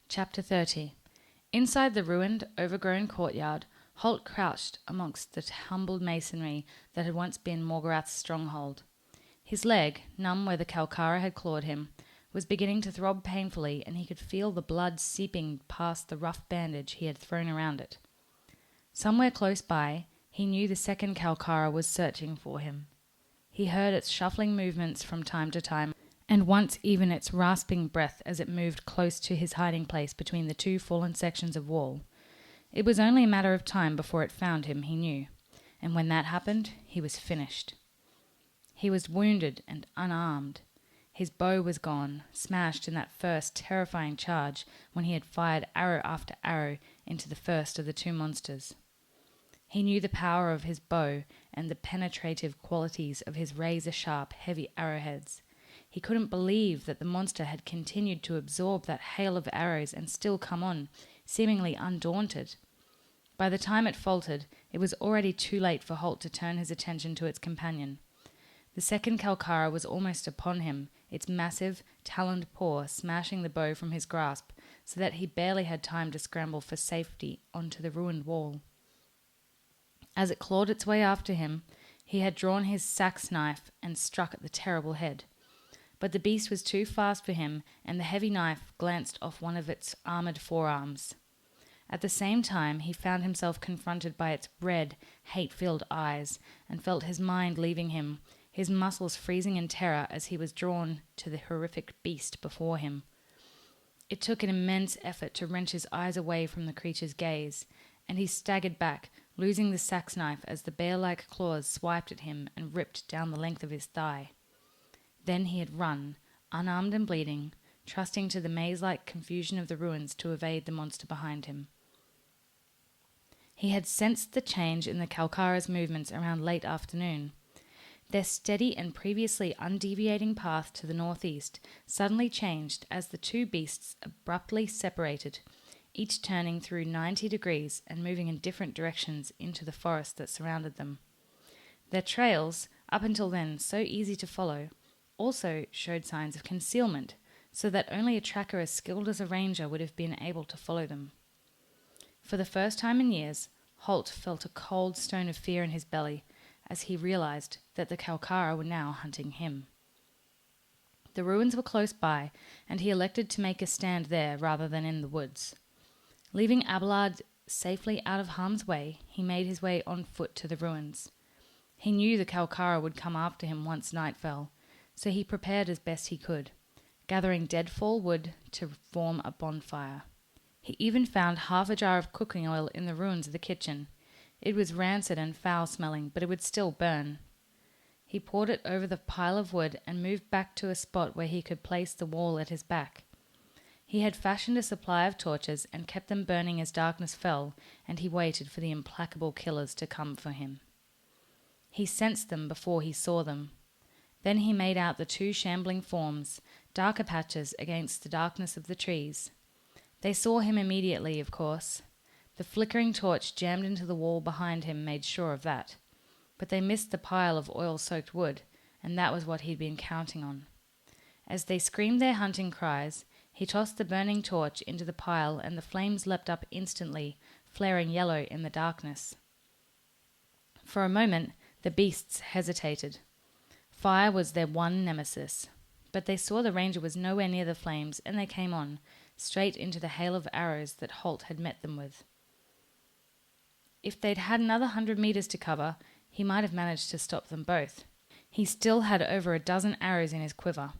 Chapter 30. Inside the ruined, overgrown courtyard, Holt crouched amongst the tumbled masonry that had once been Morgarath's stronghold. His leg, numb where the Kalkara had clawed him, was beginning to throb painfully, and he could feel the blood seeping past the rough bandage he had thrown around it. Somewhere close by, he knew the second Kalkara was searching for him. He heard its shuffling movements from time to time, and once even its rasping breath as it moved close to his hiding place between the two fallen sections of wall. It was only a matter of time before it found him, he knew, and when that happened, he was finished. He was wounded and unarmed. His bow was gone, smashed in that first terrifying charge when he had fired arrow after arrow into the first of the two monsters. He knew the power of his bow and the penetrative qualities of his razor-sharp, heavy arrowheads. He couldn't believe that the monster had continued to absorb that hail of arrows and still come on, seemingly undaunted. By the time it faltered, it was already too late for Holt to turn his attention to its companion. The second Kalkara was almost upon him, its massive, taloned paw smashing the bow from his grasp, so that he barely had time to scramble for safety onto the ruined wall. As it clawed its way after him, he had drawn his sax knife and struck at the terrible head. But the beast was too fast for him, and the heavy knife glanced off one of its armoured forearms. At the same time, he found himself confronted by its red, hate-filled eyes, and felt his mind leaving him, his muscles freezing in terror as he was drawn to the horrific beast before him. It took an immense effort to wrench his eyes away from the creature's gaze, and he staggered back, losing the sax knife as the bear-like claws swiped at him and ripped down the length of his thigh. Then he had run, unarmed and bleeding, trusting to the maze-like confusion of the ruins to evade the monster behind him. He had sensed the change in the Kalkara's movements around late afternoon. Their steady and previously undeviating path to the northeast suddenly changed as the two beasts abruptly separated, each turning through 90 degrees and moving in different directions into the forest that surrounded them. Their trails, up until then so easy to follow, also showed signs of concealment, so that only a tracker as skilled as a ranger would have been able to follow them. For the first time in years, Holt felt a cold stone of fear in his belly as he realized that the Kalkara were now hunting him. The ruins were close by, and he elected to make a stand there rather than in the woods. Leaving Abelard safely out of harm's way, he made his way on foot to the ruins. He knew the Kalkara would come after him once night fell, so he prepared as best he could, gathering deadfall wood to form a bonfire. He even found half a jar of cooking oil in the ruins of the kitchen. It was rancid and foul-smelling, but it would still burn. He poured it over the pile of wood and moved back to a spot where he could place the wall at his back. He had fashioned a supply of torches and kept them burning as darkness fell, and he waited for the implacable killers to come for him. He sensed them before he saw them. Then he made out the two shambling forms, darker patches against the darkness of the trees. They saw him immediately, of course. The flickering torch jammed into the wall behind him made sure of that. But they missed the pile of oil-soaked wood, and that was what he'd been counting on. As they screamed their hunting cries, he tossed the burning torch into the pile, and the flames leapt up instantly, flaring yellow in the darkness. For a moment, the beasts hesitated. Fire was their one nemesis. But they saw the ranger was nowhere near the flames, and they came on, straight into the hail of arrows that Holt had met them with. If they'd had another 100 meters to cover, he might have managed to stop them both. He still had over a dozen arrows in his quiver.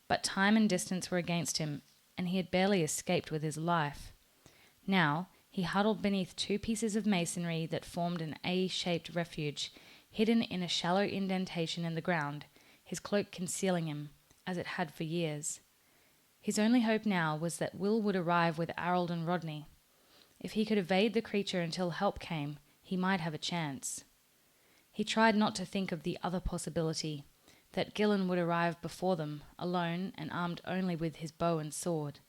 But time and distance were against him, and he had barely escaped with his life. Now, he huddled beneath two pieces of masonry that formed an A-shaped refuge, hidden in a shallow indentation in the ground, his cloak concealing him, as it had for years. His only hope now was that Will would arrive with Harold and Rodney. If he could evade the creature until help came, he might have a chance. He tried not to think of the other possibility, that Gillen would arrive before them, alone and armed only with his bow and sword.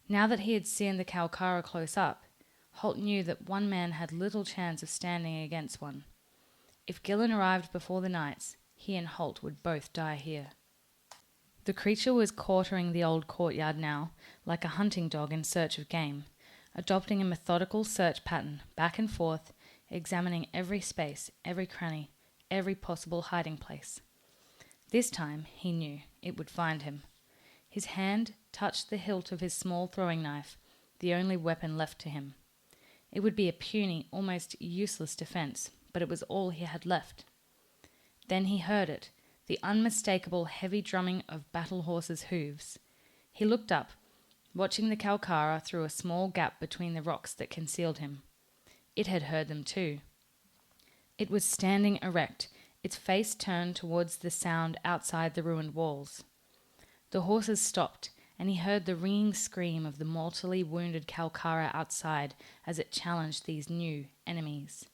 Now that he had seen the Kalkara close up, Holt knew that one man had little chance of standing against one. If Gillen arrived before the knights, he and Holt would both die here. The creature was quartering the old courtyard now, like a hunting dog in search of game, adopting a methodical search pattern, back and forth, examining every space, every cranny, every possible hiding place. This time, he knew, it would find him. His hand touched the hilt of his small throwing knife, the only weapon left to him. It would be a puny, almost useless defense, but it was all he had left. Then he heard it, the unmistakable heavy drumming of battle horses' hooves. He looked up, watching the Kalkara through a small gap between the rocks that concealed him. It had heard them too. It was standing erect, its face turned towards the sound outside the ruined walls. The horses stopped, and he heard the ringing scream of the mortally wounded Kalkara outside as it challenged these new enemies.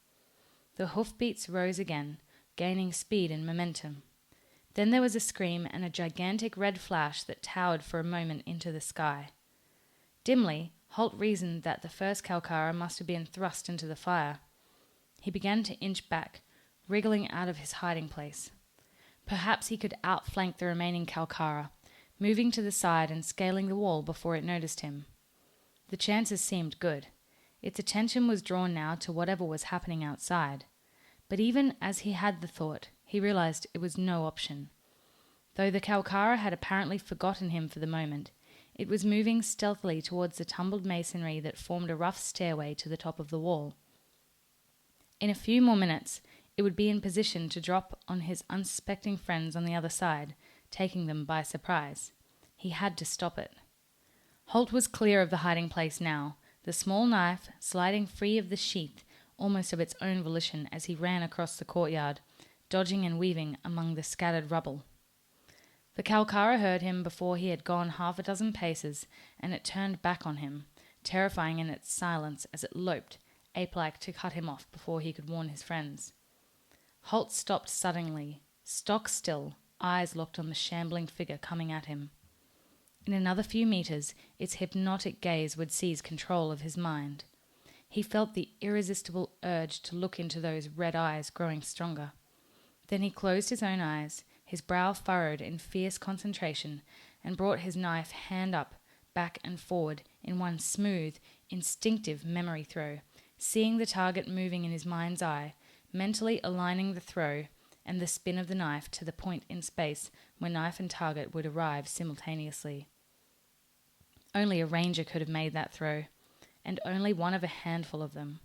The hoofbeats rose again, gaining speed and momentum. Then there was a scream and a gigantic red flash that towered for a moment into the sky. Dimly, Holt reasoned that the first Kalkara must have been thrust into the fire. He began to inch back, wriggling out of his hiding place. Perhaps he could outflank the remaining Kalkara, moving to the side and scaling the wall before it noticed him. The chances seemed good. Its attention was drawn now to whatever was happening outside. But even as he had the thought, he realized it was no option. Though the Kalkara had apparently forgotten him for the moment, it was moving stealthily towards the tumbled masonry that formed a rough stairway to the top of the wall. In a few more minutes, it would be in position to drop on his unsuspecting friends on the other side, taking them by surprise. He had to stop it. Holt was clear of the hiding place now, the small knife sliding free of the sheath almost of its own volition as he ran across the courtyard, dodging and weaving among the scattered rubble. The Kalkara heard him before he had gone 6 paces, and it turned back on him, terrifying in its silence as it loped, ape-like, to cut him off before he could warn his friends. Holt stopped suddenly, stock still, eyes locked on the shambling figure coming at him. In another few meters, its hypnotic gaze would seize control of his mind. He felt the irresistible urge to look into those red eyes growing stronger. Then he closed his own eyes, his brow furrowed in fierce concentration, and brought his knife hand up, back and forward in one smooth, instinctive memory throw, seeing the target moving in his mind's eye, mentally aligning the throw and the spin of the knife to the point in space where knife and target would arrive simultaneously. Only a ranger could have made that throw, and only one of a handful of them.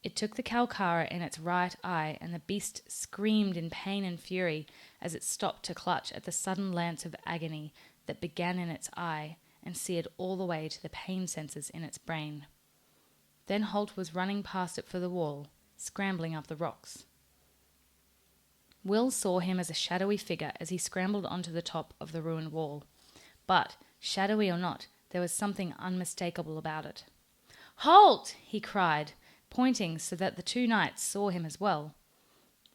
It took the Kalkara in its right eye, and the beast screamed in pain and fury as it stopped to clutch at the sudden lance of agony that began in its eye and seared all the way to the pain sensors in its brain. Then Holt was running past it for the wall, scrambling up the rocks. Will saw him as a shadowy figure as he scrambled onto the top of the ruined wall. But, shadowy or not, there was something unmistakable about it. "Halt!" he cried, pointing so that the 2 knights saw him as well.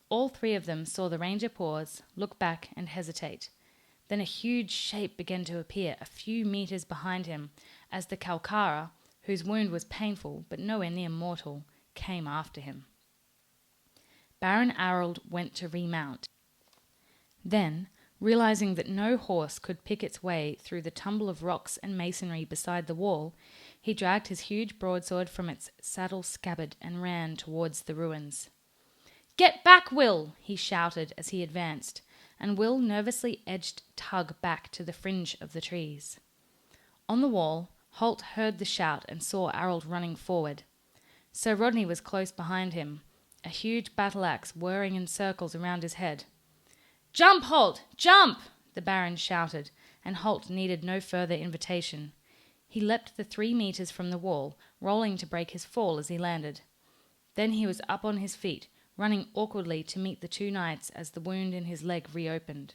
All 3 of them saw the ranger pause, look back, and hesitate. Then a huge shape began to appear a few meters behind him as the Kalkara, whose wound was painful but nowhere near mortal, came after him. Baron Arold went to remount. Then, realizing that no horse could pick its way through the tumble of rocks and masonry beside the wall, he dragged his huge broadsword from its saddle scabbard and ran towards the ruins. "Get back, Will!" he shouted as he advanced, and Will nervously edged Tug back to the fringe of the trees. On the wall, Holt heard the shout and saw Arold running forward. Sir Rodney was close behind him, a huge battle-axe whirring in circles around his head. "Jump, Holt! Jump!" the Baron shouted, and Holt needed no further invitation. He leapt the 3 meters from the wall, rolling to break his fall as he landed. Then he was up on his feet, running awkwardly to meet the 2 knights as the wound in his leg reopened.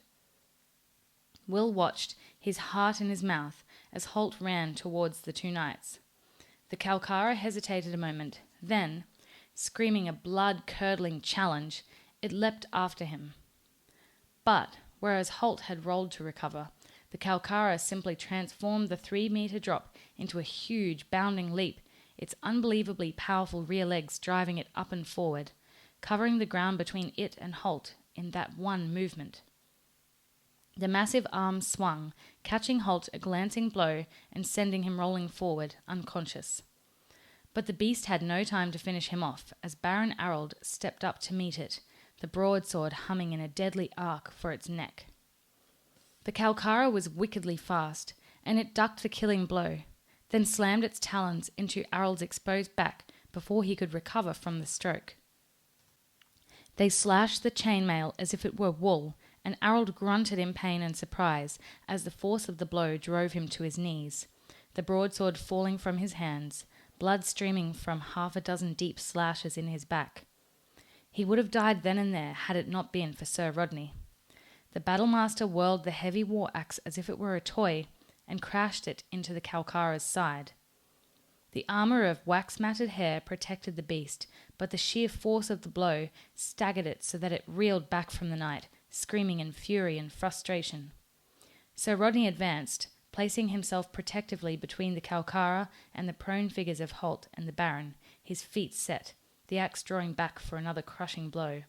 Will watched, his heart in his mouth, as Holt ran towards the 2 knights. The Kalkara hesitated a moment, then, screaming a blood-curdling challenge, it leapt after him. But, whereas Holt had rolled to recover, the Kalkara simply transformed the 3-meter drop into a huge bounding leap, its unbelievably powerful rear legs driving it up and forward, covering the ground between it and Holt in that one movement. The massive arm swung, catching Holt a glancing blow and sending him rolling forward, unconscious. But the beast had no time to finish him off, as Baron Arold stepped up to meet it, the broadsword humming in a deadly arc for its neck. The Kalkara was wickedly fast, and it ducked the killing blow, then slammed its talons into Arold's exposed back before he could recover from the stroke. They slashed the chainmail as if it were wool, and Arold grunted in pain and surprise as the force of the blow drove him to his knees, the broadsword falling from his hands, blood streaming from 6 deep slashes in his back. He would have died then and there had it not been for Sir Rodney. The battlemaster whirled the heavy war axe as if it were a toy and crashed it into the Kalkara's side. The armour of wax-matted hair protected the beast, but the sheer force of the blow staggered it so that it reeled back from the knight, screaming in fury and frustration. Sir Rodney advanced, placing himself protectively between the Kalkara and the prone figures of Holt and the Baron, his feet set, the axe drawing back for another crushing blow.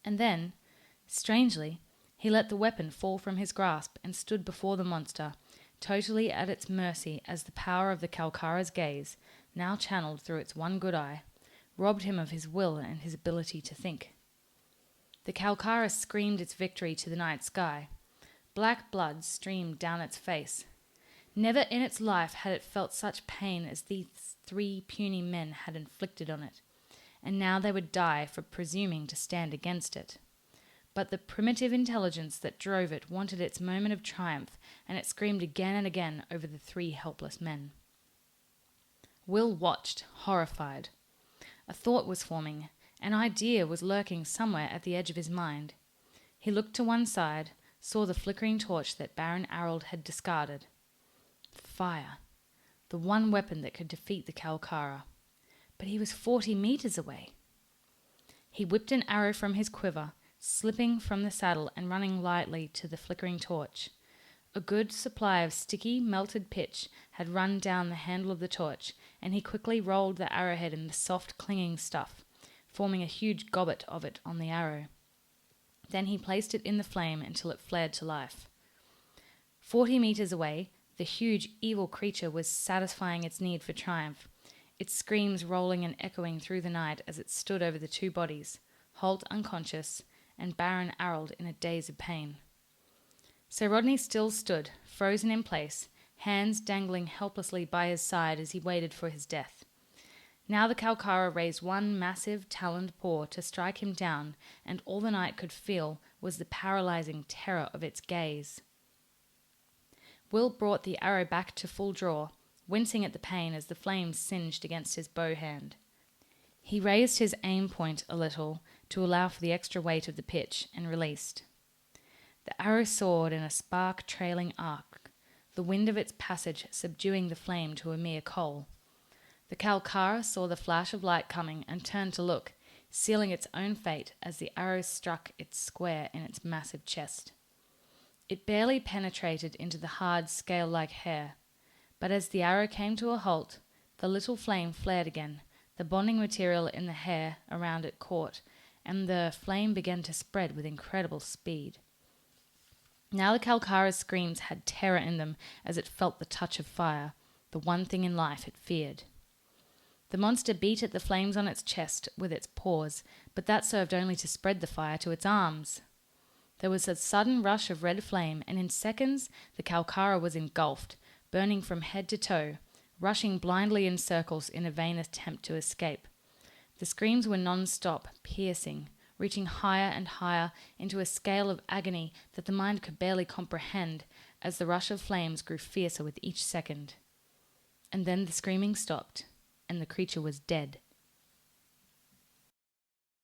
And then, strangely, he let the weapon fall from his grasp and stood before the monster, totally at its mercy as the power of the Kalkara's gaze, now channeled through its one good eye, robbed him of his will and his ability to think. The Kalkara screamed its victory to the night sky. Black blood streamed down its face. Never in its life had it felt such pain as these 3 puny men had inflicted on it, and now they would die for presuming to stand against it. But the primitive intelligence that drove it wanted its moment of triumph, and it screamed again and again over the 3 helpless men. Will watched, horrified. A thought was forming. An idea was lurking somewhere at the edge of his mind. He looked to one side, saw the flickering torch that Baron Arold had discarded. Fire. The one weapon that could defeat the Kalkara. But he was 40 meters away. He whipped an arrow from his quiver, slipping from the saddle and running lightly to the flickering torch. A good supply of sticky, melted pitch had run down the handle of the torch, and he quickly rolled the arrowhead in the soft, clinging stuff, forming a huge gobbet of it on the arrow. Then he placed it in the flame until it flared to life. 40 meters away, the huge, evil creature was satisfying its need for triumph, its screams rolling and echoing through the night as it stood over the 2 bodies, Holt unconscious, and Baron Arold in a daze of pain. Sir Rodney still stood, frozen in place, hands dangling helplessly by his side as he waited for his death. Now the Kalkara raised one massive, taloned paw to strike him down, and all the knight could feel was the paralyzing terror of its gaze. Will brought the arrow back to full draw, wincing at the pain as the flames singed against his bow hand. He raised his aim point a little to allow for the extra weight of the pitch, and released. The arrow soared in a spark-trailing arc, the wind of its passage subduing the flame to a mere coal. The Kalkara saw the flash of light coming and turned to look, sealing its own fate as the arrow struck its square in its massive chest. It barely penetrated into the hard, scale-like hair, but as the arrow came to a halt, the little flame flared again, the bonding material in the hair around it caught, and the flame began to spread with incredible speed. Now the Kalkara's screams had terror in them as it felt the touch of fire, the one thing in life it feared. The monster beat at the flames on its chest with its paws, but that served only to spread the fire to its arms. There was a sudden rush of red flame, and in seconds the Kalkara was engulfed, burning from head to toe, rushing blindly in circles in a vain attempt to escape. The screams were non-stop, piercing, reaching higher and higher into a scale of agony that the mind could barely comprehend as the rush of flames grew fiercer with each second. And then the screaming stopped, and the creature was dead.